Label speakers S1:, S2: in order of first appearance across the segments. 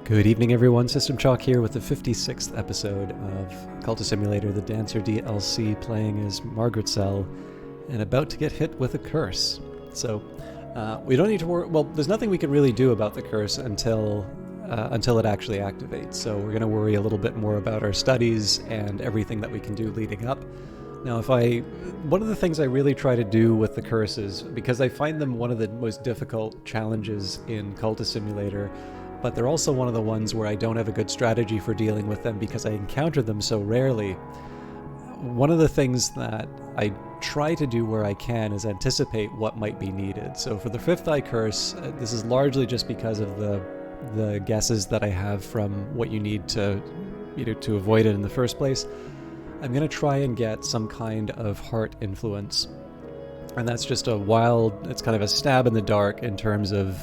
S1: Good evening everyone, System Chalk here with the 56th episode of Cultist Simulator the Dancer DLC, playing as Margaret and about to get hit with a curse. So we don't need to worry, well, there's nothing we can really do about the curse until it actually activates. So we're going to worry a little bit more about our studies and everything that we can do leading up. Now one of the things I really try to do with the curses, because I find them one of the most difficult challenges in Cultist Simulator, but they're also one of the ones where I don't have a good strategy for dealing with them because I encounter them so rarely. One of the things that I try to do where I can is anticipate what might be needed. So for the Fifth Eye Curse, this is largely just because of the guesses that I have from what you need to avoid it in the first place. I'm going to try and get some kind of heart influence. And that's just it's kind of a stab in the dark in terms of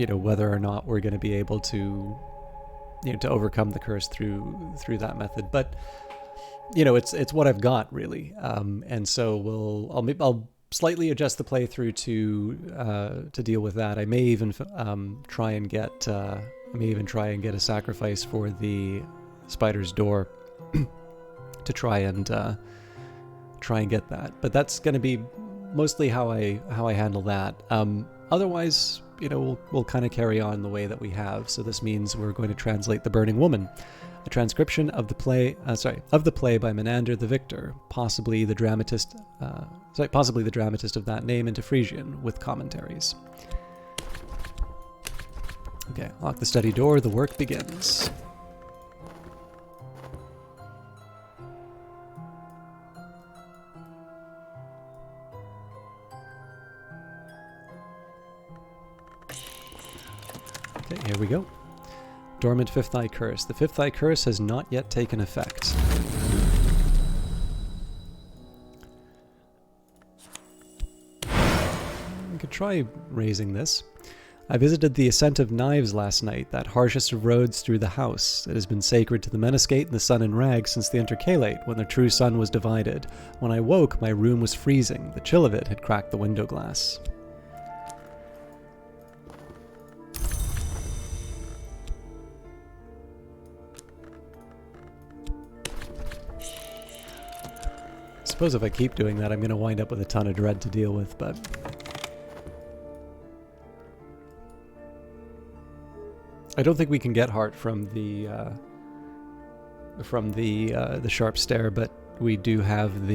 S1: whether or not we're going to be able to overcome the curse through that method. But it's what I've got really, and so I'll slightly adjust the playthrough to deal with that. I may even try and get a sacrifice for the spider's door to try and get that. But that's going to be mostly how I handle that. Otherwise, we'll kind of carry on the way that we have. So this means we're going to translate The Burning Woman, a transcription of the play by Menander the Victor, possibly the dramatist of that name, into Frisian with commentaries. Okay, lock the study door. The work begins. Okay, here we go. Dormant Fifth Eye Curse. The Fifth Eye Curse has not yet taken effect. We could try raising this. I visited the Ascent of Knives last night, that harshest of roads through the house. It has been sacred to the Menascate and the sun in rags since the intercalate, when the true sun was divided. When I woke, my room was freezing. The chill of it had cracked the window glass. I suppose if I keep doing that, I'm going to wind up with a ton of dread to deal with, but I don't think we can get heart from the sharp stare, but we do have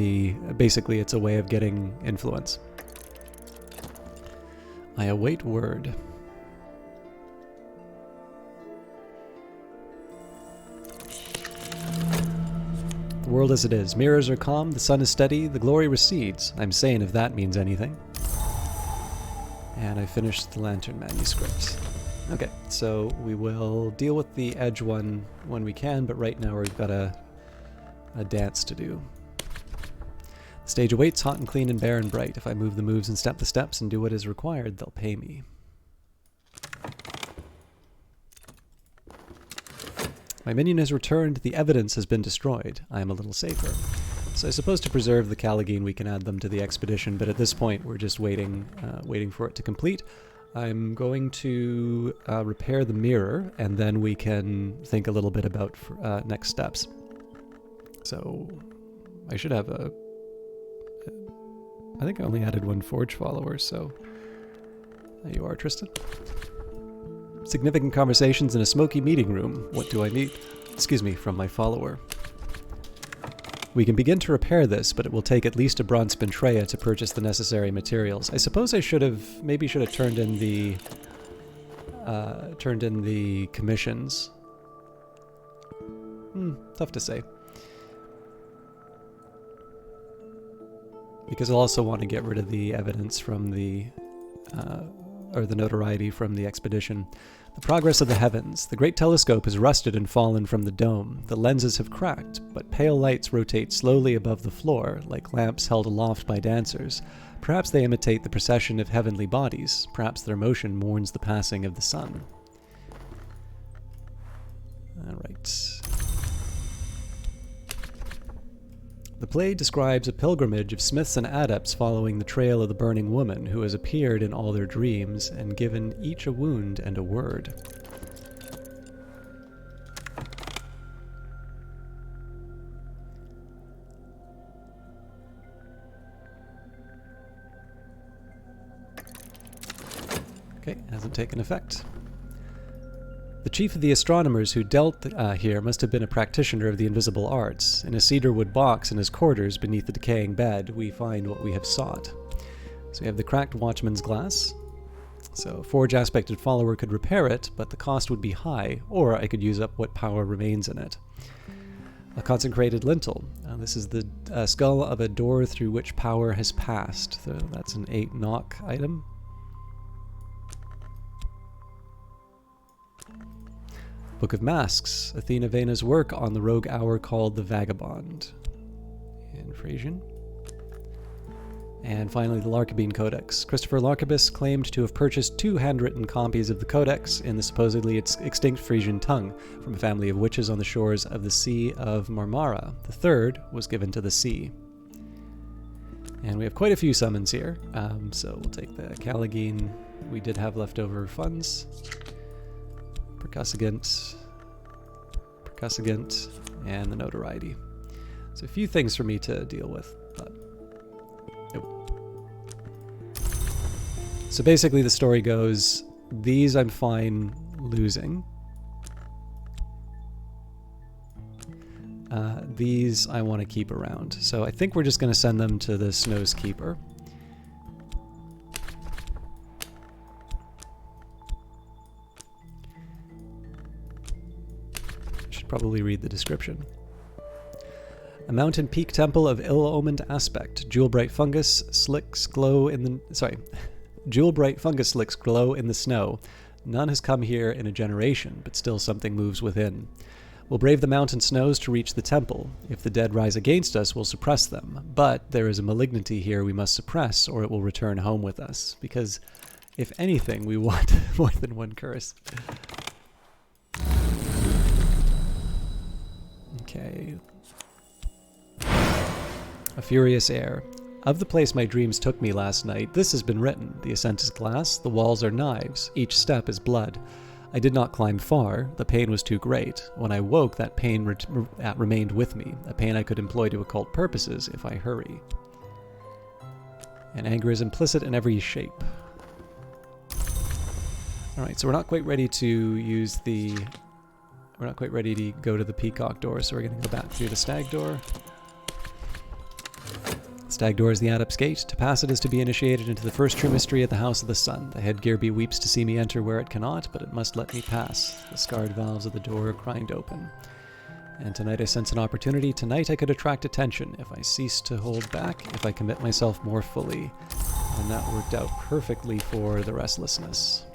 S1: basically it's a way of getting influence. I await word. The world as it is. Mirrors are calm, the sun is steady, the glory recedes. I'm saying if that means anything. And I finished the lantern manuscript. Okay, so we will deal with the edge one when we can, but right now we've got a dance to do. The stage awaits, hot and clean and bare and bright. If I move the moves and step the steps and do what is required, they'll pay me. My minion has returned, the evidence has been destroyed. I am a little safer. So I suppose to preserve the Callageen we can add them to the expedition, but at this point we're just waiting for it to complete. I'm going to repair the mirror, and then we can think a little bit about next steps. So I should have I think I only added one Forge follower, so there you are, Tristan. Significant conversations in a smoky meeting room. What do I need? Excuse me, from my follower. We can begin to repair this, but it will take at least a bronze Spintrea to purchase the necessary materials. I suppose I should have turned in the commissions. Tough to say. Because I'll also want to get rid of the evidence from the notoriety from the expedition. The progress of the heavens. The great telescope has rusted and fallen from the dome. The lenses have cracked, but pale lights rotate slowly above the floor, like lamps held aloft by dancers. Perhaps they imitate the procession of heavenly bodies. Perhaps their motion mourns the passing of the sun. All right. The play describes a pilgrimage of smiths and adepts following the trail of the burning woman who has appeared in all their dreams and given each a wound and a word. hasn't taken effect. The chief of the astronomers who dealt here must have been a practitioner of the invisible arts. In a cedarwood box in his quarters beneath the decaying bed, we find what we have sought. So we have the cracked Watchman's glass. So a forge-aspected follower could repair it, but the cost would be high, or I could use up what power remains in it. A consecrated lintel. This is the skull of a door through which power has passed. So that's an 8 knock item. Book of Masks. Athena Vena's work on the rogue hour called the Vagabond. In Frisian. And finally, the Larkabeen Codex. Christopher Larkabis claimed to have purchased 2 handwritten copies of the Codex in the supposedly extinct Frisian tongue from a family of witches on the shores of the Sea of Marmara. The third was given to the sea. And we have quite a few summons here. So we'll take the Callagine we did have leftover funds. Percussagant, and the Notoriety. So a few things for me to deal with, but nope. So basically the story goes, these I'm fine losing. These I want to keep around. So I think we're just going to send them to the Snow's Keeper. Probably read the description. A mountain peak temple of ill-omened aspect. Jewel-bright fungus slicks glow in the... Jewel-bright fungus slicks glow in the snow. None has come here in a generation, but still something moves within. We'll brave the mountain snows to reach the temple. If the dead rise against us, we'll suppress them. But there is a malignity here we must suppress, or it will return home with us. Because, if anything, we want more than one curse. Okay. A furious air. Of the place my dreams took me last night, this has been written. The ascent is glass, the walls are knives, each step is blood. I did not climb far, the pain was too great. When I woke, that pain remained with me, a pain I could employ to occult purposes if I hurry. And anger is implicit in every shape. Alright, so we're not quite ready to use the... We're not quite ready to go to the Peacock Door, so we're going to go back through the Stag Door. Stag Door is the Adept's Gate. To pass it is to be initiated into the first true mystery at the House of the Sun. The headgear weeps to see me enter where it cannot, but it must let me pass. The scarred valves of the door grind open. And tonight I sense an opportunity. Tonight I could attract attention if I cease to hold back, if I commit myself more fully. And that worked out perfectly for the restlessness.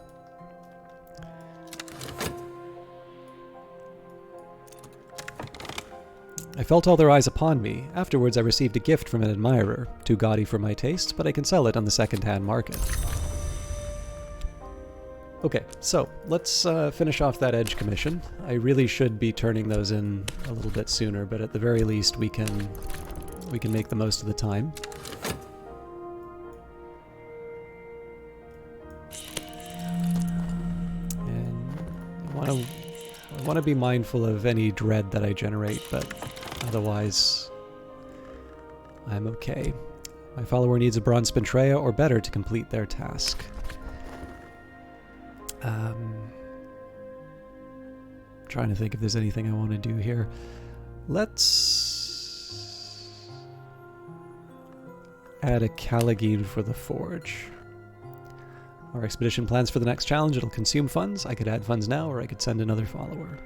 S1: I felt all their eyes upon me. Afterwards I received a gift from an admirer. Too gaudy for my taste, but I can sell it on the second-hand market. Okay, so let's finish off that edge commission. I really should be turning those in a little bit sooner, but at the very least we can make the most of the time. And I want to be mindful of any dread that I generate, but otherwise I'm okay. My follower needs a bronze Spintrea or better to complete their task. Trying to think if there's anything I want to do here. Let's add a Callagine for the forge. Our expedition plans for the next challenge. It'll consume funds. I could add funds now, or I could send another follower.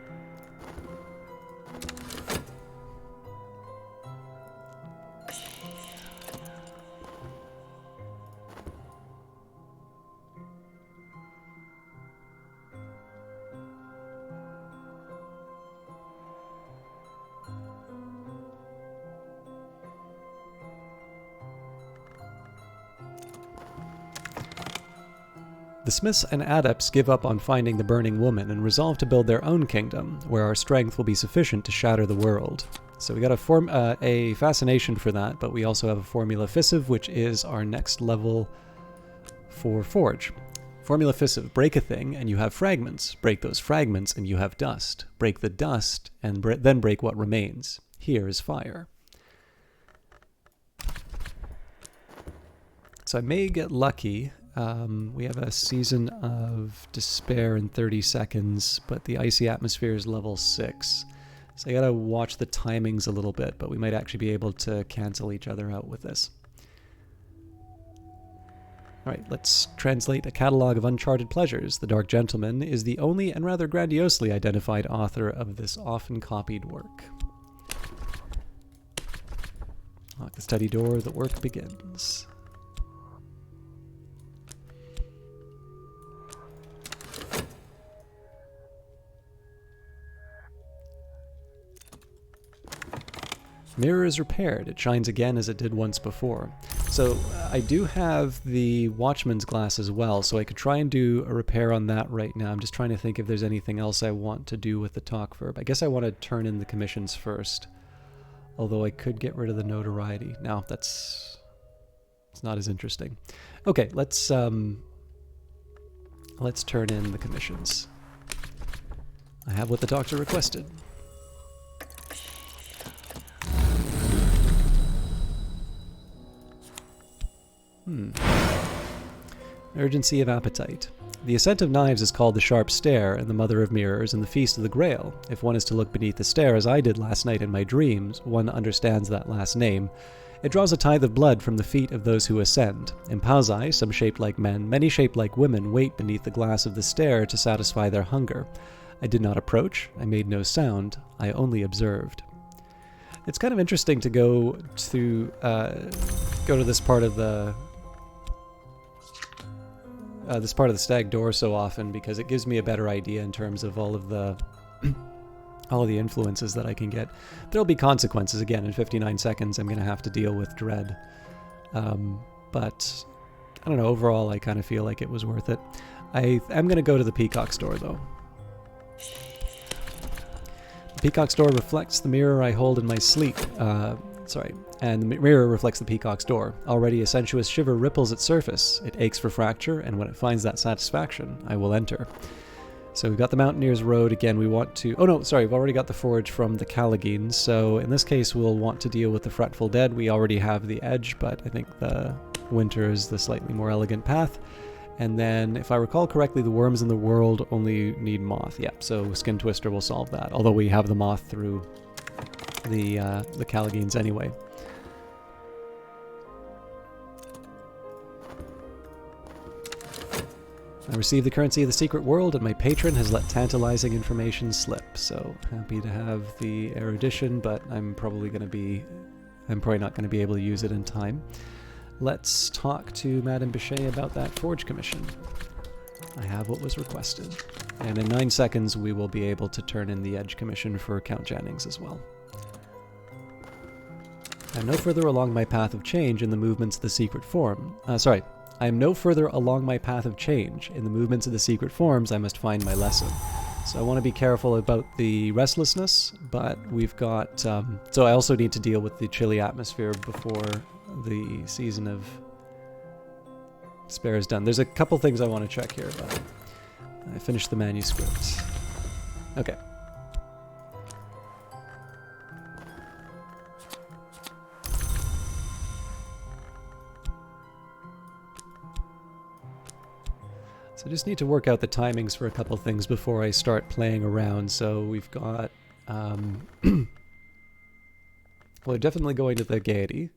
S1: The smiths and adepts give up on finding the burning woman and resolve to build their own kingdom, where our strength will be sufficient to shatter the world. So we got a fascination for that, but we also have a formula fissive, which is our next level for forge. Formula fissive: break a thing and you have fragments. Break those fragments and you have dust. Break the dust and then break what remains. Here is fire. So I may get lucky We have a Season of Despair in 30 seconds, but the Icy Atmosphere is level 6. So I gotta watch the timings a little bit, but we might actually be able to cancel each other out with this. Alright, let's translate a catalogue of uncharted pleasures. The Dark Gentleman is the only and rather grandiosely identified author of this often copied work. Lock the study door, the work begins. Mirror is repaired. It shines again as it did once before. So I do have the Watchman's glass as well, so I could try and do a repair on that right now. I'm just trying to think if there's anything else I want to do with the talk verb. I guess I want to turn in the commissions first, although I could get rid of the notoriety. No, it's not as interesting. Okay, let's turn in the commissions. I have what the doctor requested. Urgency of appetite. The Ascent of Knives is called the Sharp Stare, and the Mother of Mirrors, and the Feast of the Grail. If one is to look beneath the stare as I did last night in my dreams, one understands that last name. It draws a tithe of blood from the feet of those who ascend. In Pausai, some shaped like men, many shaped like women, wait beneath the glass of the stare to satisfy their hunger. I did not approach, I made no sound, I only observed. It's kind of interesting to go to this part of the Stag Door so often, because it gives me a better idea in terms of all of the influences that I can get. There'll be consequences again in 59 seconds. I'm going to have to deal with dread, but I don't know. Overall, I kind of feel like it was worth it. I'm going to go to the Peacock Door though. The Peacock Door reflects the mirror I hold in my sleep. And the mirror reflects the Peacock's door. Already a sensuous shiver ripples its surface. It aches for fracture, and when it finds that satisfaction, I will enter. So we've got the Mountaineer's Road. Again, we want to... Oh no, sorry, we've already got the Forge from the Callageen. So in this case, we'll want to deal with the Fretful Dead. We already have the Edge, but I think the Winter is the slightly more elegant path. And then, if I recall correctly, the Worms in the World only need Moth. Yeah, so Skin Twister will solve that. Although we have the Moth through the Callageens anyway. I received the currency of the secret world, and my patron has let tantalizing information slip. So happy to have the erudition, but I'm probably not going to be able to use it in time. Let's talk to Madame Bichet about that forge commission. I have what was requested. And in 9 seconds, we will be able to turn in the Edge commission for Count Jannings as well. I'm no further along my path of change in the movements of the secret form. I am no further along my path of change. In the movements of the secret forms, I must find my lesson. So I want to be careful about the restlessness, but we've got... so I also need to deal with the chilly atmosphere before the Season of Despair is done. There's a couple things I want to check here, but I finished the manuscript. Okay. So I just need to work out the timings for a couple things before I start playing around. So we've got... well, we're definitely going to the Gaiety.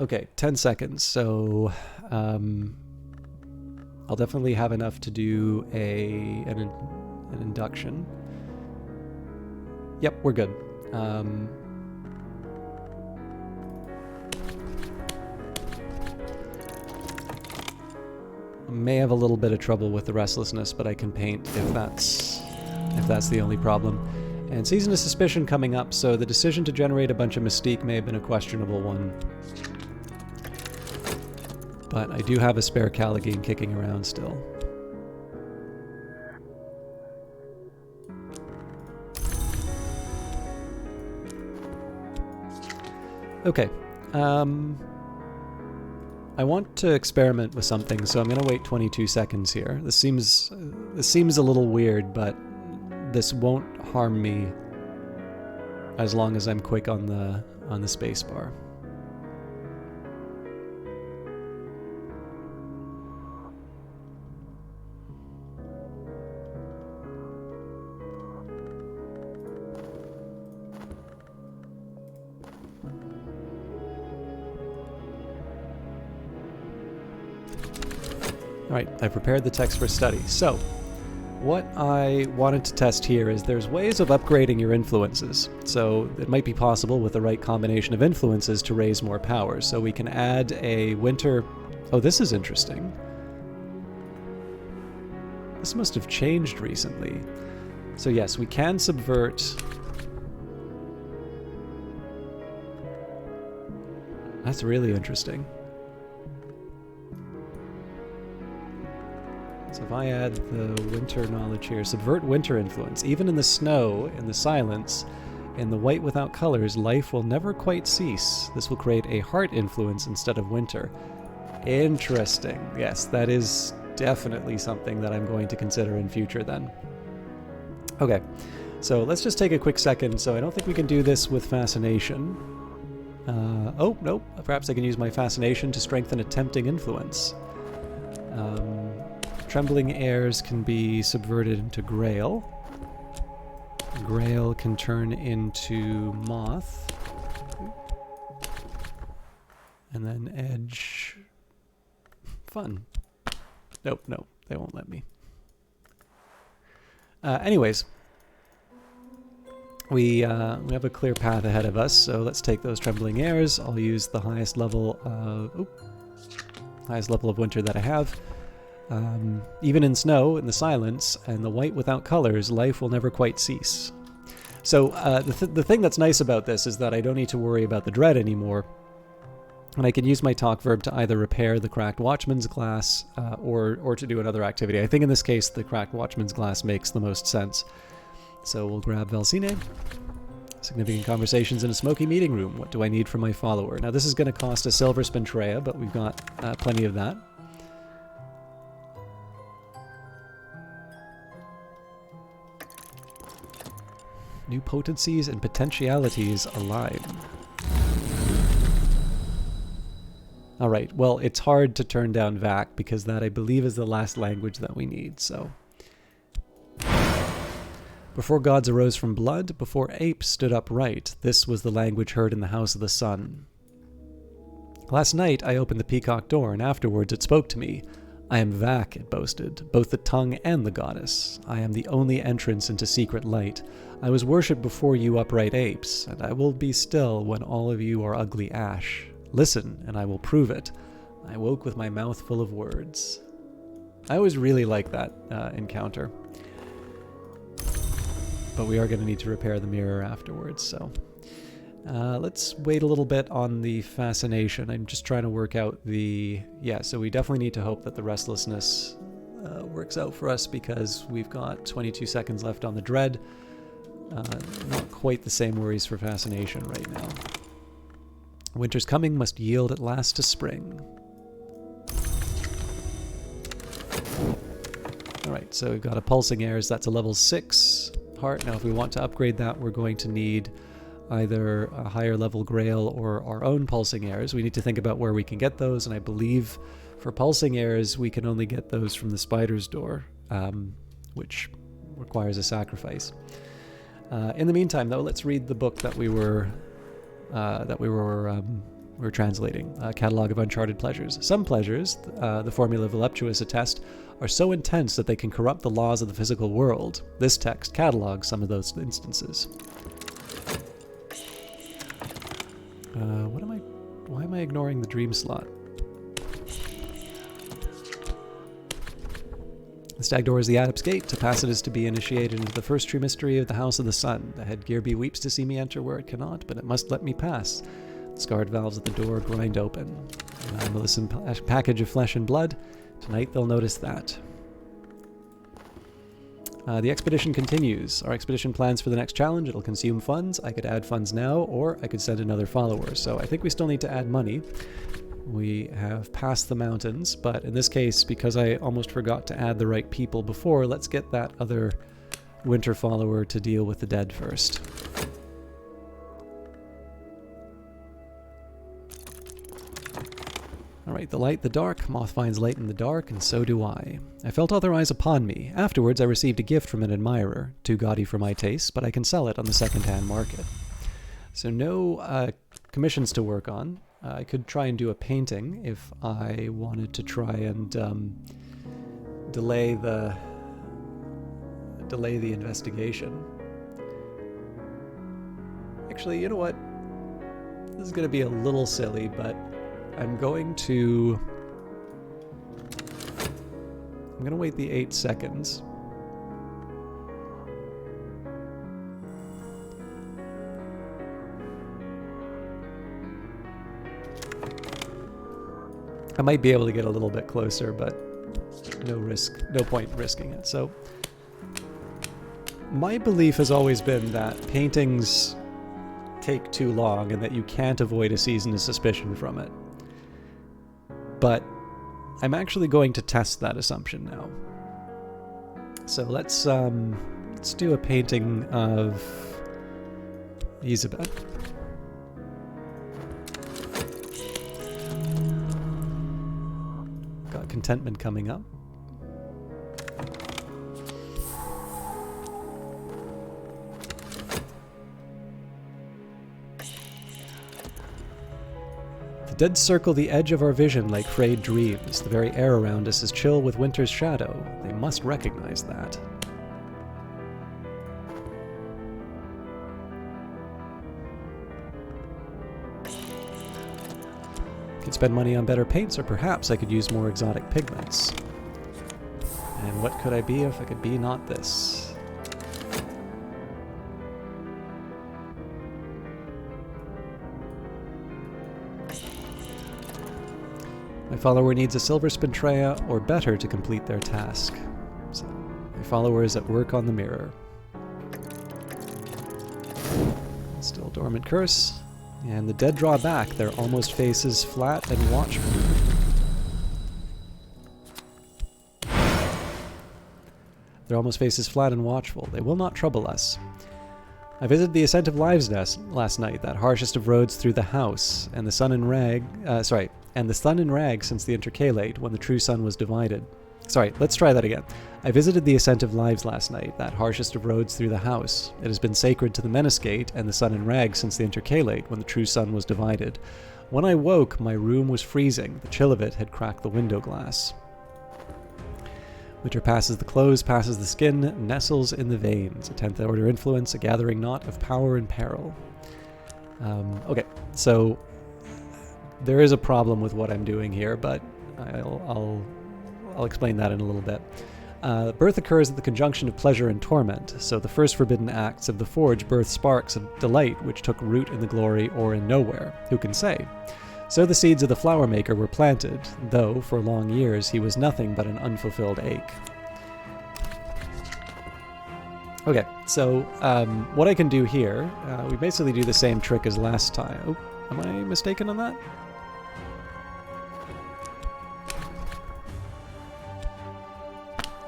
S1: Okay, 10 seconds. So I'll definitely have enough to do an induction. Yep, we're good. May have a little bit of trouble with the restlessness, but I can paint if that's the only problem. And Season of Suspicion coming up, so the decision to generate a bunch of mystique may have been a questionable one. But I do have a spare Callageen kicking around still. Okay. I want to experiment with something, so I'm going to wait 22 seconds here. This seems a little weird, but this won't harm me as long as I'm quick on the space bar. Alright, I've prepared the text for study. So, what I wanted to test here is there's ways of upgrading your influences. So it might be possible with the right combination of influences to raise more power. So we can add a winter... Oh, this is interesting. This must have changed recently. So yes, we can subvert... That's really interesting. So if I add the winter knowledge here, subvert winter influence. Even in the snow, in the silence, in the white without colors, life will never quite cease. This will create a heart influence instead of winter. Interesting. Yes, that is definitely something that I'm going to consider in future then. Okay, so let's just take a quick second. So I don't think we can do this with fascination. Oh, nope. Perhaps I can use my fascination to strengthen a tempting influence. Trembling airs can be subverted into Grail. Grail can turn into Moth. And then Edge... Fun. Nope, no, they won't let me. Anyways. We have a clear path ahead of us, so let's take those Trembling Airs. I'll use the highest level of winter that I have. Even in snow, in the silence, and the white without colors, life will never quite cease. So the thing that's nice about this is that I don't need to worry about the dread anymore, and I can use my talk verb to either repair the cracked Watchman's glass or to do another activity. I think in this case the cracked Watchman's glass makes the most sense. So we'll grab Valsine. Significant conversations in a smoky meeting room. What do I need from my follower? Now this is going to cost a silver spintrea, but we've got plenty of that. New potencies and potentialities align. Alright, well, it's hard to turn down Vac because that, I believe, is the last language that we need, so... Before gods arose from blood, before apes stood upright, this was the language heard in the house of the sun. Last night I opened the Peacock Door, and afterwards it spoke to me. I am Vac, it boasted, both the tongue and the goddess. I am the only entrance into secret light. I was worshipped before you upright apes, and I will be still when all of you are ugly ash. Listen, and I will prove it. I woke with my mouth full of words. I always really like that encounter. But we are going to need to repair the mirror afterwards, so... let's wait a little bit on the fascination. I'm just trying to work out the... Yeah, so we definitely need to hope that the restlessness works out for us because we've got 22 seconds left on the dread. Not quite the same worries for fascination right now. Winter's coming must yield at last to spring. Alright, so we've got a Pulsing Airs. That's a level 6 heart. Now if we want to upgrade that, we're going to need either a higher level Grail or our own Pulsing Airs. We need to think about where we can get those, and I believe for Pulsing Airs we can only get those from the Spider's Door, which requires a sacrifice. In the meantime, though, let's read the book that we were translating, Catalog of Uncharted Pleasures. Some pleasures, the formula voluptuous attest, are so intense that they can corrupt the laws of the physical world. This text catalogs some of those instances. Why am I ignoring the dream slot? The Stag Door is the Adept's Gate. To pass it is to be initiated into the first true mystery of the House of the Sun. The headgear weeps to see me enter where it cannot, but it must let me pass. The scarred valves at the door grind open. I'm a listen package of flesh and blood. Tonight they'll notice that. The expedition continues. Our expedition plans for the next challenge. It'll consume funds. I could add funds now, or I could send another follower. So I think we still need to add money. We have passed the mountains, but in this case, because I almost forgot to add the right people before, let's get that other winter follower to deal with the dead first. Alright, the light, the dark. Moth finds light in the dark, and so do I. I felt other eyes upon me. Afterwards, I received a gift from an admirer, too gaudy for my taste, but I can sell it on the second-hand market. So no commissions to work on. I could try and do a painting if I wanted to try and delay the investigation. Actually, you know what? This is going to be a little silly, but I'm going to wait the 8 seconds. I might be able to get a little bit closer, but no point risking it. So my belief has always been that paintings take too long and that you can't avoid a season of suspicion from it. But I'm actually going to test that assumption now. So let's do a painting of Elizabeth. Got contentment coming up. The dead circle the edge of our vision like frayed dreams. The very air around us is chill with winter's shadow. They must recognize that. Could spend money on better paints, or perhaps I could use more exotic pigments. And what could I be if I could be not this? My follower needs a silver spintrea or better to complete their task. So, my follower is at work on the mirror. Still dormant curse. And the dead draw back, their almost faces flat and watchful. Their almost faces flat and watchful. They will not trouble us. I visited the Ascent of Lives nest last night, that harshest of roads through the house, and the sun in rag, and the sun in rag since the intercalate, when the true sun was divided. Sorry, let's try that again. I visited the Ascent of Lives last night, that harshest of roads through the house. It has been sacred to the Menascate and the sun in rag since the intercalate, when the true sun was divided. When I woke, my room was freezing. The chill of it had cracked the window glass. Winter passes the clothes, passes the skin, nestles in the veins. A 10th order influence, a gathering knot of power and peril. Okay, so there is a problem with what I'm doing here, but I'll explain that in a little bit. Birth occurs at the conjunction of pleasure and torment, so the first forbidden acts of the forge birth sparks of delight which took root in the glory or in nowhere. Who can say? So the seeds of the flower maker were planted, though for long years he was nothing but an unfulfilled ache. Okay, so what I can do here, we basically do the same trick as last time. Oh, am I mistaken on that?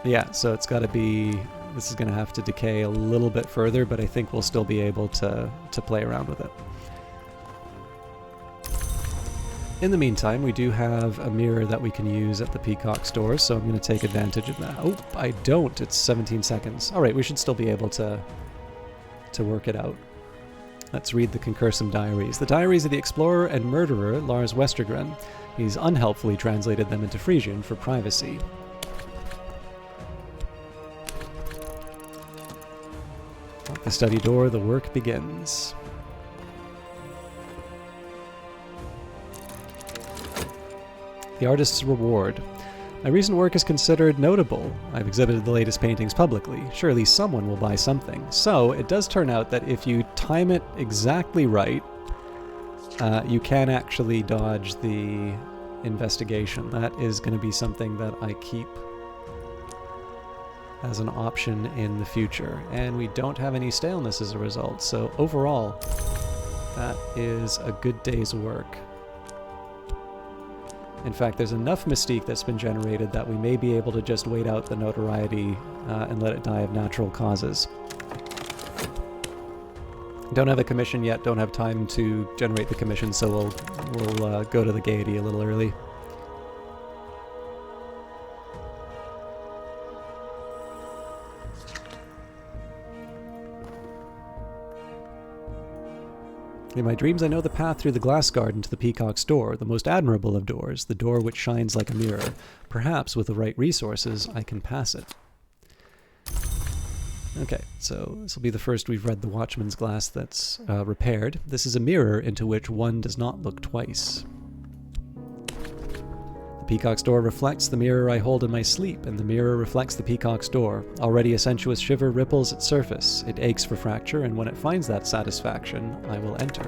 S1: Yeah, so it's got to be, this is going to have to decay a little bit further, but I think we'll still be able to play around with it. In the meantime, we do have a mirror that we can use at the Peacock Door, so I'm going to take advantage of that. Oh, I don't. It's 17 seconds. All right, we should still be able to work it out. Let's read the Concursum diaries. The diaries of the explorer and murderer Lars Westergren. He's unhelpfully translated them into Frisian for privacy. At the study door, the work begins. The artist's reward. My recent work is considered notable. I've exhibited the latest paintings publicly. Surely someone will buy something. So it does turn out that if you time it exactly right, you can actually dodge the investigation. That is going to be something that I keep as an option in the future. And we don't have any staleness as a result. So overall, that is a good day's work. In fact, there's enough mystique that's been generated that we may be able to just wait out the notoriety and let it die of natural causes. Don't have a commission yet, don't have time to generate the commission, so we'll go to the gaiety a little early. In my dreams, I know the path through the glass garden to the Peacock's Door, the most admirable of doors, the door which shines like a mirror. Perhaps, with the right resources, I can pass it. Okay, so this will be the first we've read the Watchman's glass that's repaired. This is a mirror into which one does not look twice. The Peacock's Door reflects the mirror I hold in my sleep, and the mirror reflects the Peacock's Door. Already a sensuous shiver ripples its surface. It aches for fracture, and when it finds that satisfaction, I will enter.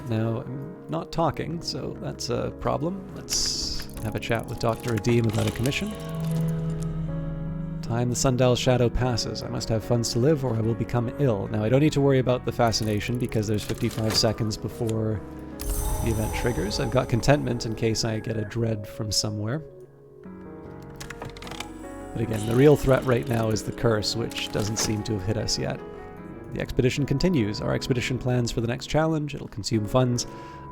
S1: Now, I'm not talking, so that's a problem. Let's have a chat with Dr. Adim about a commission. Time the sundial shadow passes. I must have funds to live, or I will become ill. Now, I don't need to worry about the fascination, because there's 55 seconds before the event triggers. I've got contentment in case I get a dread from somewhere. But again, the real threat right now is the curse, which doesn't seem to have hit us yet. The expedition continues. Our expedition plans for the next challenge. It'll consume funds.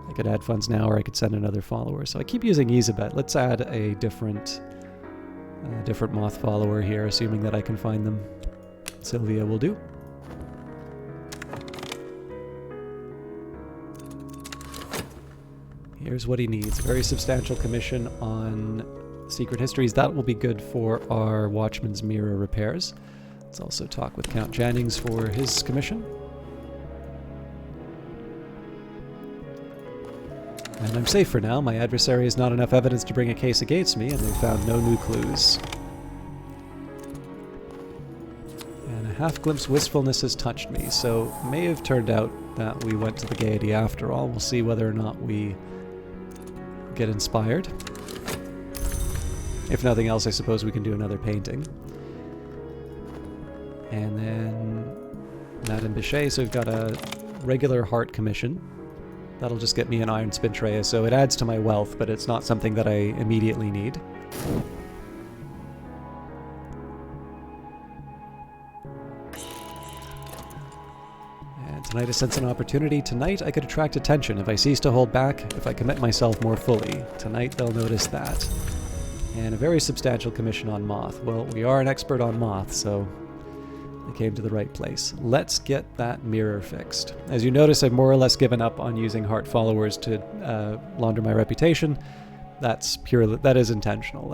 S1: I could add funds now, or I could send another follower. So I keep using Elizabeth. Let's add a different moth follower here, assuming that I can find them. Sylvia will do. Here's what he needs. A very substantial commission on Secret Histories. That will be good for our Watchman's Mirror repairs. Let's also talk with Count Jannings for his commission. And I'm safe for now. My adversary has not enough evidence to bring a case against me, and they've found no new clues. And a half-glimpse wistfulness has touched me, so it may have turned out that we went to the Gaiety after all. We'll see whether or not we get inspired. If nothing else, I suppose we can do another painting. And then Madame Bichet, so we've got a regular heart commission. That'll just get me an iron spintrea, so it adds to my wealth, but it's not something that I immediately need. And tonight I sense an opportunity. Tonight I could attract attention if I cease to hold back, if I commit myself more fully. Tonight they'll notice that. And a very substantial commission on moth. Well, we are an expert on moth, so I came to the right place. Let's get that mirror fixed. As you notice, I've more or less given up on using heart followers to launder my reputation. That is intentional.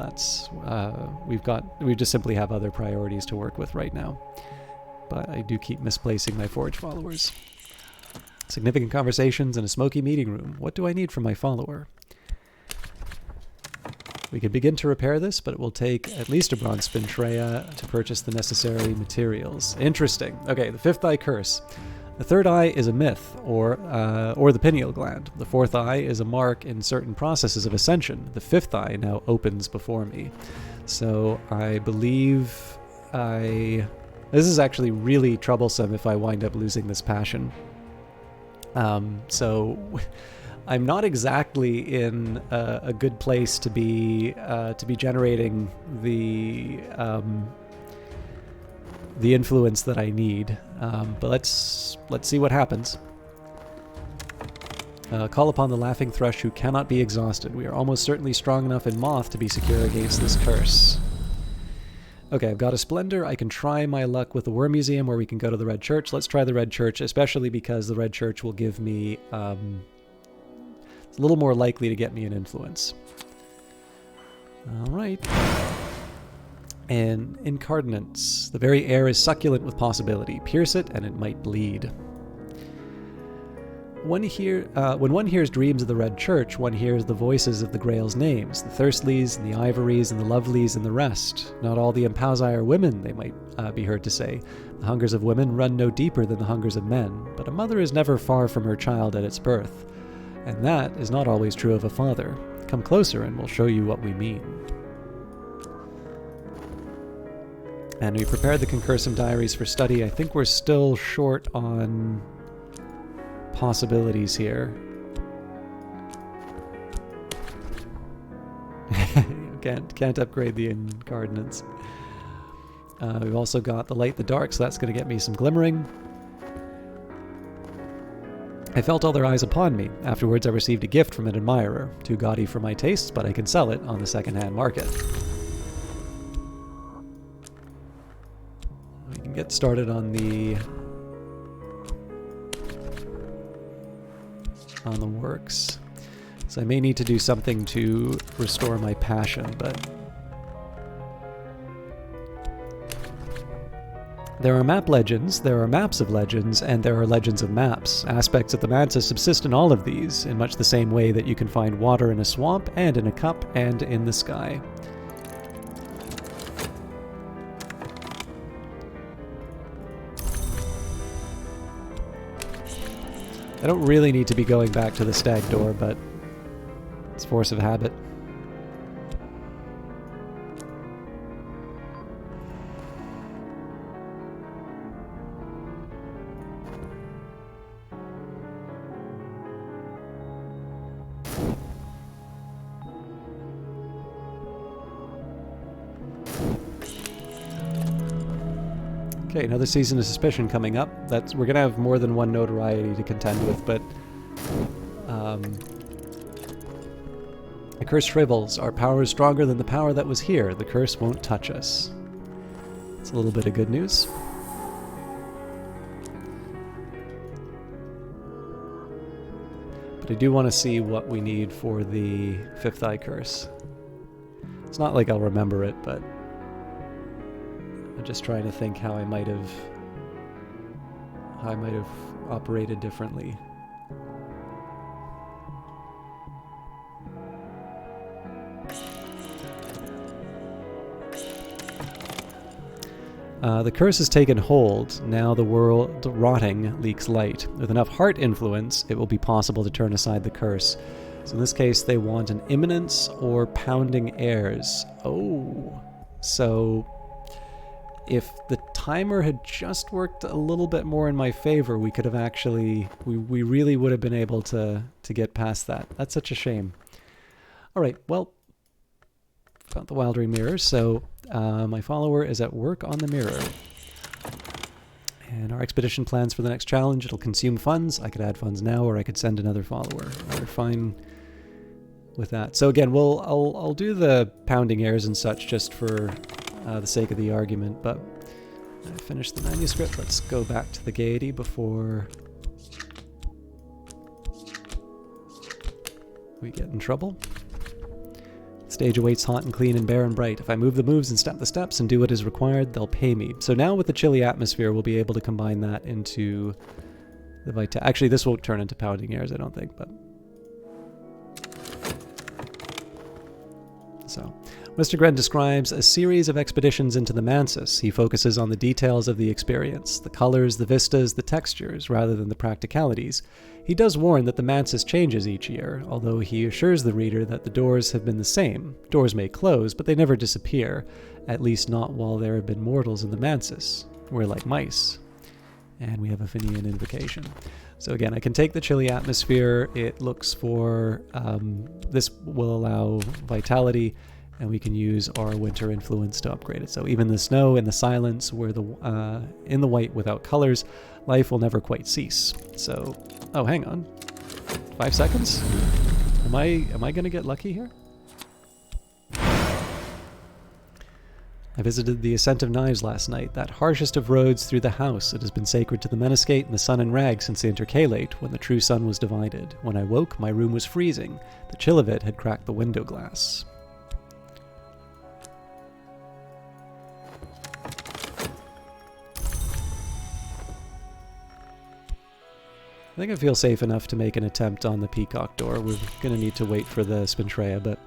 S1: We just simply have other priorities to work with right now. But I do keep misplacing my forge followers. Significant conversations in a smoky meeting room. What do I need from my follower? We could begin to repair this, but it will take at least a bronze spintrea to purchase the necessary materials. Interesting. Okay, the fifth eye curse. The third eye is a myth, or the pineal gland. The fourth eye is a mark in certain processes of ascension. The fifth eye now opens before me. So I believe this is actually really troublesome if I wind up losing this passion. So I'm not exactly in a good place to be generating the influence that I need. But let's see what happens. Call upon the laughing thrush who cannot be exhausted. We are almost certainly strong enough in moth to be secure against this curse. Okay, I've got a splendor. I can try my luck with the Worm Museum, or we can go to the Red Church. Let's try the Red Church, especially because the Red Church will give me it's a little more likely to get me an influence. All right. And incarnates. The very air is succulent with possibility. Pierce it, and it might bleed. When one hears dreams of the Red Church, one hears the voices of the Grail's names, the Thirstleys and the Ivories and the Lovelies and the rest. Not all the Impausi are women, they might be heard to say. The hungers of women run no deeper than the hungers of men, but a mother is never far from her child at its birth. And that is not always true of a father. Come closer and we'll show you what we mean. And we prepared the concursum diaries for study. I think we're still short on possibilities here. Can't upgrade the incarnates. We've also got the light, the dark, so that's going to get me some glimmering. I felt all their eyes upon me. Afterwards, I received a gift from an admirer. Too gaudy for my tastes, but I can sell it on the second-hand market. We can get started on the on the works. So I may need to do something to restore my passion, but there are map legends, there are maps of legends, and there are legends of maps. Aspects of the mansus subsist in all of these, in much the same way that you can find water in a swamp, and in a cup, and in the sky. I don't really need to be going back to the Stag Door, but it's force of habit. Okay, another season of suspicion coming up. We're gonna have more than one notoriety to contend with, but the curse shrivels. Our power is stronger than the power that was here. The curse won't touch us. It's a little bit of good news. But I do want to see what we need for the Fifth Eye Curse. It's not like I'll remember it, but I'm just trying to think how I might have operated differently. The curse has taken hold. Now the world rotting leaks light. With enough heart influence, it will be possible to turn aside the curse. So in this case, they want an imminence or pounding airs. Oh, so if the timer had just worked a little bit more in my favor, we could have actually, we really would have been able to get past that. That's such a shame. All right, well, got the Wildery Mirror, so my follower is at work on the mirror. And our expedition plans for the next challenge, it'll consume funds. I could add funds now, or I could send another follower. We're fine with that. So again, I'll do the pounding airs and such just for the sake of the argument, but I finished the manuscript. Let's go back to the gaiety before we get in trouble. Stage awaits hot and clean and bare and bright. If I move the moves and step the steps and do what is required, they'll pay me. So now with the chilly atmosphere, we'll be able to combine that into the vitality. Actually, this won't turn into pounding airs, I don't think, but so Mr. Gren describes a series of expeditions into the mansus. He focuses on the details of the experience, the colors, the vistas, the textures, rather than the practicalities. He does warn that the mansus changes each year, although he assures the reader that the doors have been the same. Doors may close, but they never disappear, at least not while there have been mortals in the mansus. We're like mice. And we have a Fenian invocation. So again, I can take the chilly atmosphere. It looks for, this will allow vitality, and we can use our winter influence to upgrade it. So even the snow and the silence, where the in the white without colors, life will never quite cease. So, oh, hang on, 5 seconds. Am I going to get lucky here? I visited the Ascent of Knives last night, that harshest of roads through the house. It has been sacred to the Meniscate and the sun and rag since the intercalate, when the true sun was divided. When I woke, my room was freezing. The chill of it had cracked the window glass. I think I feel safe enough to make an attempt on the Peacock Door. We're going to need to wait for the Spintrea, but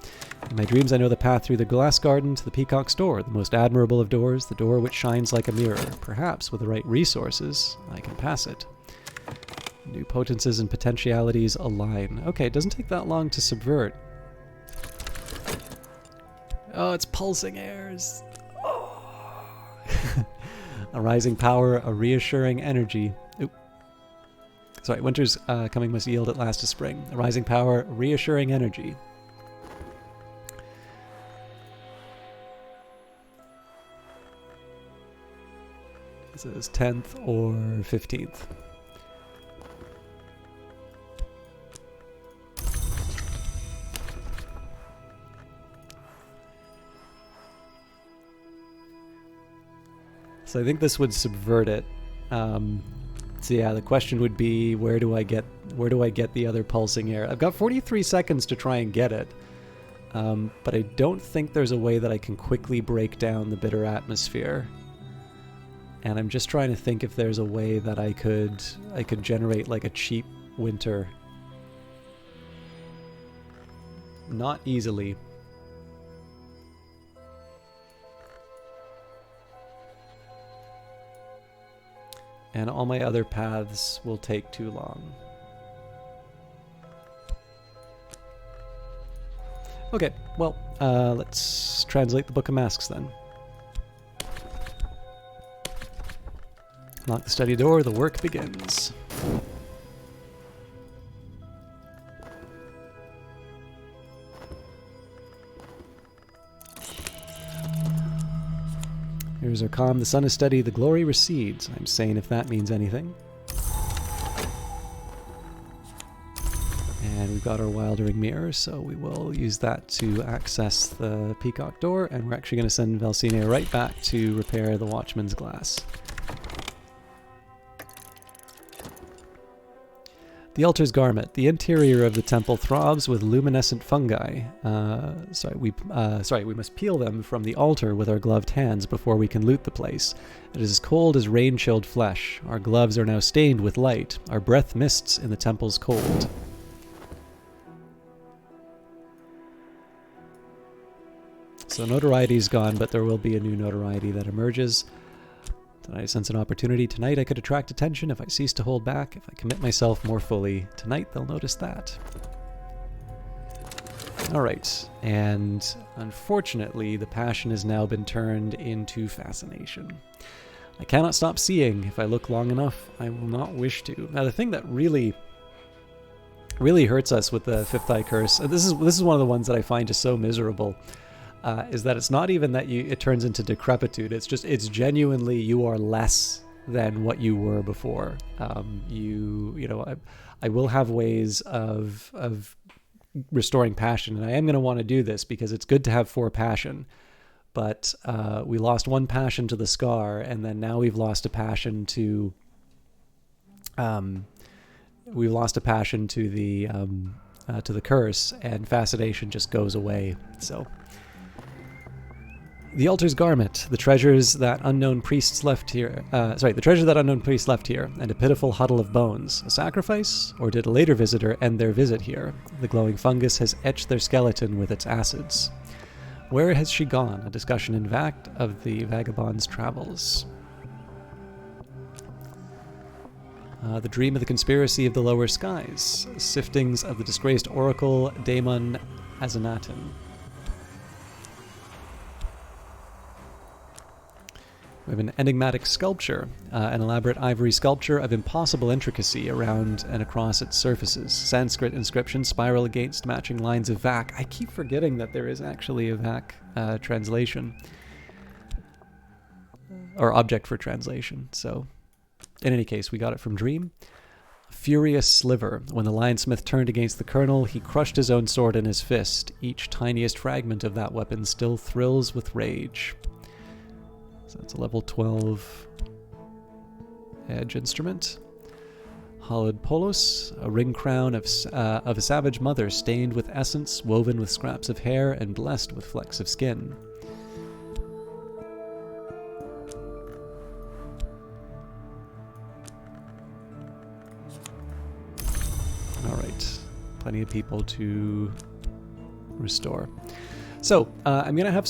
S1: in my dreams I know the path through the glass garden to the Peacock's Door, the most admirable of doors, the door which shines like a mirror. Perhaps, with the right resources, I can pass it. New potencies and potentialities align. Okay, it doesn't take that long to subvert. Oh, it's pulsing airs. Oh. A rising power, a reassuring energy. Sorry, winter's coming must yield at last to spring. A rising power, reassuring energy. This is 10th or 15th. So I think this would subvert it. So yeah, the question would be, where do I get the other pulsing air? I've got 43 seconds to try and get it, but I don't think there's a way that I can quickly break down the bitter atmosphere. And I'm just trying to think if there's a way that I could generate like a cheap winter. Not easily. And all my other paths will take too long. Okay, well, let's translate the Book of Masks then. Lock the study door, the work begins. Here's our calm, the sun is steady, the glory recedes. I'm saying if that means anything. And we've got our Wildering Mirror, so we will use that to access the Peacock Door, and we're actually going to send Valsine right back to repair the Watchman's glass. The altar's garment. The interior of the temple throbs with luminescent fungi. We must peel them from the altar with our gloved hands before we can loot the place. It is as cold as rain-chilled flesh. Our gloves are now stained with light. Our breath mists in the temple's cold. So notoriety's gone, but there will be a new notoriety that emerges. Did I sense an opportunity? Tonight I could attract attention if I cease to hold back, if I commit myself more fully. Tonight they'll notice that. Alright, and unfortunately the passion has now been turned into fascination. I cannot stop seeing. If I look long enough, I will not wish to. Now the thing that really hurts us with the Fifth Eye Curse, and this is one of the ones that I find just so miserable, is that it's not even that it turns into decrepitude. It's genuinely you are less than what you were before. I will have ways of restoring passion, and I am going to want to do this because it's good to have 4 passion. But we lost 1 passion to the scar, and then now we've lost a passion to the curse, and fascination just goes away. So. The altar's garment, the treasures that unknown priests left here, and a pitiful huddle of bones. A sacrifice? Or did a later visitor end their visit here? The glowing fungus has etched their skeleton with its acids. Where has she gone? A discussion in fact of the vagabond's travels. The dream of the conspiracy of the lower skies. Siftings of the disgraced oracle Daemon Azenatin. We have an enigmatic sculpture, an elaborate ivory sculpture of impossible intricacy around and across its surfaces. Sanskrit inscriptions spiral against matching lines of Vac. I keep forgetting that there is actually a Vac translation, or object for translation. So, in any case, we got it from Dream. Furious sliver. When the lionsmith turned against the colonel, he crushed his own sword in his fist. Each tiniest fragment of that weapon still thrills with rage. So that's a level 12 edge instrument. Hollowed polos, a ring crown of a savage mother stained with essence, woven with scraps of hair, and blessed with flecks of skin. Alright, plenty of people to restore. So, I'm gonna have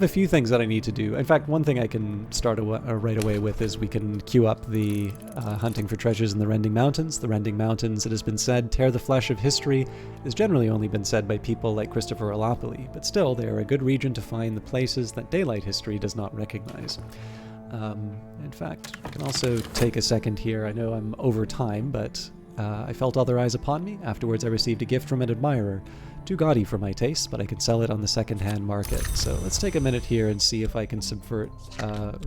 S1: a few things that I need to do. In fact, one thing I can start right away with is we can queue up the hunting for treasures in the Rending Mountains. The Rending Mountains, it has been said, tear the flesh of history. It has generally only been said by people like Christopher Olapoli, but still, they are a good region to find the places that daylight history does not recognize. In fact, I can also take a second here. I know I'm over time, but I felt other eyes upon me. Afterwards, I received a gift from an admirer. Too gaudy for my taste, but I can sell it on the second-hand market. So let's take a minute here and see if I can subvert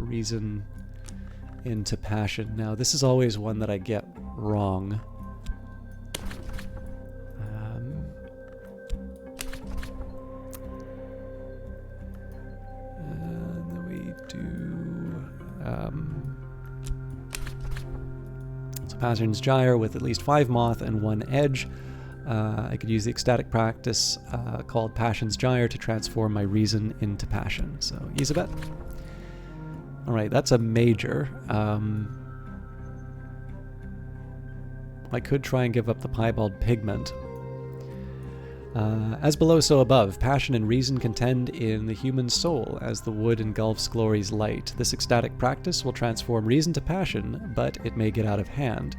S1: reason into passion. Now, this is always one that I get wrong. And then we do... So Passion's Gyre with at least 5 moth and 1 edge. I could use the ecstatic practice called Passion's Gyre to transform my reason into passion. So use a bet. Alright, that's a major. I could try and give up the piebald pigment. As below, so above. Passion and reason contend in the human soul as the wood engulfs glory's light. This ecstatic practice will transform reason to passion, but it may get out of hand.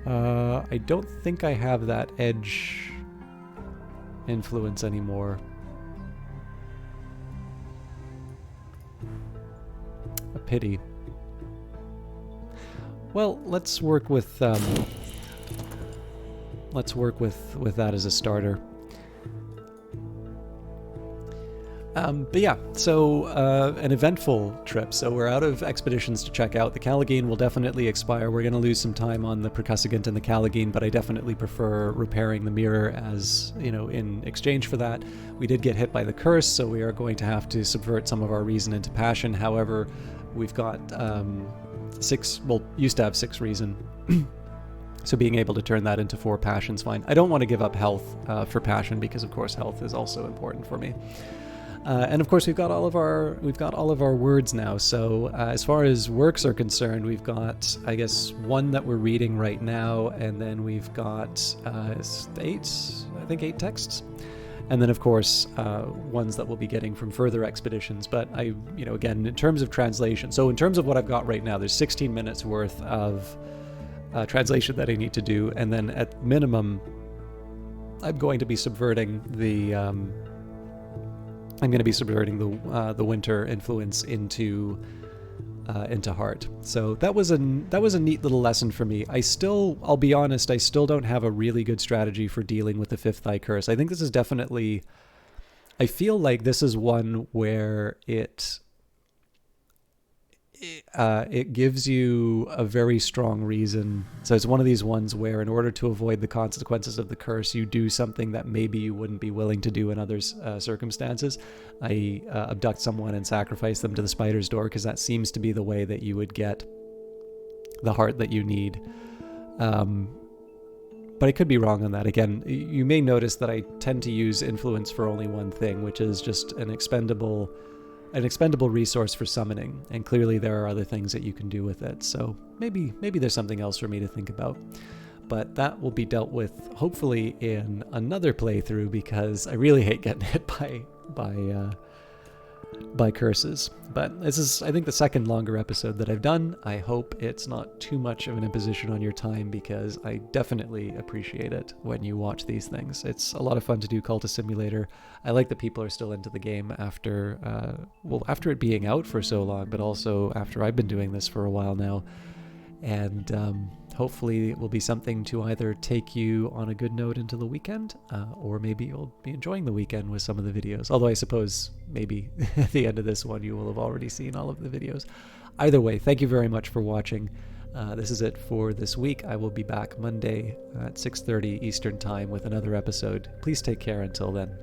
S1: I don't think I have that edge influence anymore. A pity. Well, let's work with that as a starter. But yeah, so an eventful trip. So we're out of expeditions to check out. The Callageen will definitely expire. We're going to lose some time on the Percussagant and the Callageen, but I definitely prefer repairing the mirror as, you know, in exchange for that. We did get hit by the curse, so we are going to have to subvert some of our reason into passion. However, we've got 6, well, used to have 6 reason. So being able to turn that into 4 passion's fine. I don't want to give up health for passion because, of course, health is also important for me. And of course, we've got all of our words now. So as far as works are concerned, we've got, I guess, 1 that we're reading right now, and then we've got 8 texts, and then of course ones that we'll be getting from further expeditions. But again, in terms of translation, so in terms of what I've got right now, there's 16 minutes worth of translation that I need to do, and then at minimum, I'm going to be subverting the. I'm going to be subverting the winter influence into heart. So that was a neat little lesson for me. I'll be honest, I still don't have a really good strategy for dealing with the 5th eye curse. I think this is definitely. I feel like this is one where it gives you a very strong reason. So it's one of these ones where in order to avoid the consequences of the curse, you do something that maybe you wouldn't be willing to do in other circumstances. I abduct someone and sacrifice them to the spider's door because that seems to be the way that you would get the heart that you need. But I could be wrong on that. Again, you may notice that I tend to use influence for only one thing, which is just an expendable resource for summoning, and clearly there are other things that you can do with it. So maybe there's something else for me to think about. But that will be dealt with hopefully in another playthrough, because I really hate getting hit by curses. But this is, I think, the second longer episode that I've done. I hope it's not too much of an imposition on your time, because I definitely appreciate it when you watch these things. It's a lot of fun to do Cultist Simulator. I like that people are still into the game after it being out for so long, but also after I've been doing this for a while now. And hopefully it will be something to either take you on a good note into the weekend, or maybe you'll be enjoying the weekend with some of the videos. Although I suppose maybe at the end of this one you will have already seen all of the videos. Either way, thank you very much for watching. This is it for this week. I will be back Monday at 6:30 Eastern Time with another episode. Please take care until then.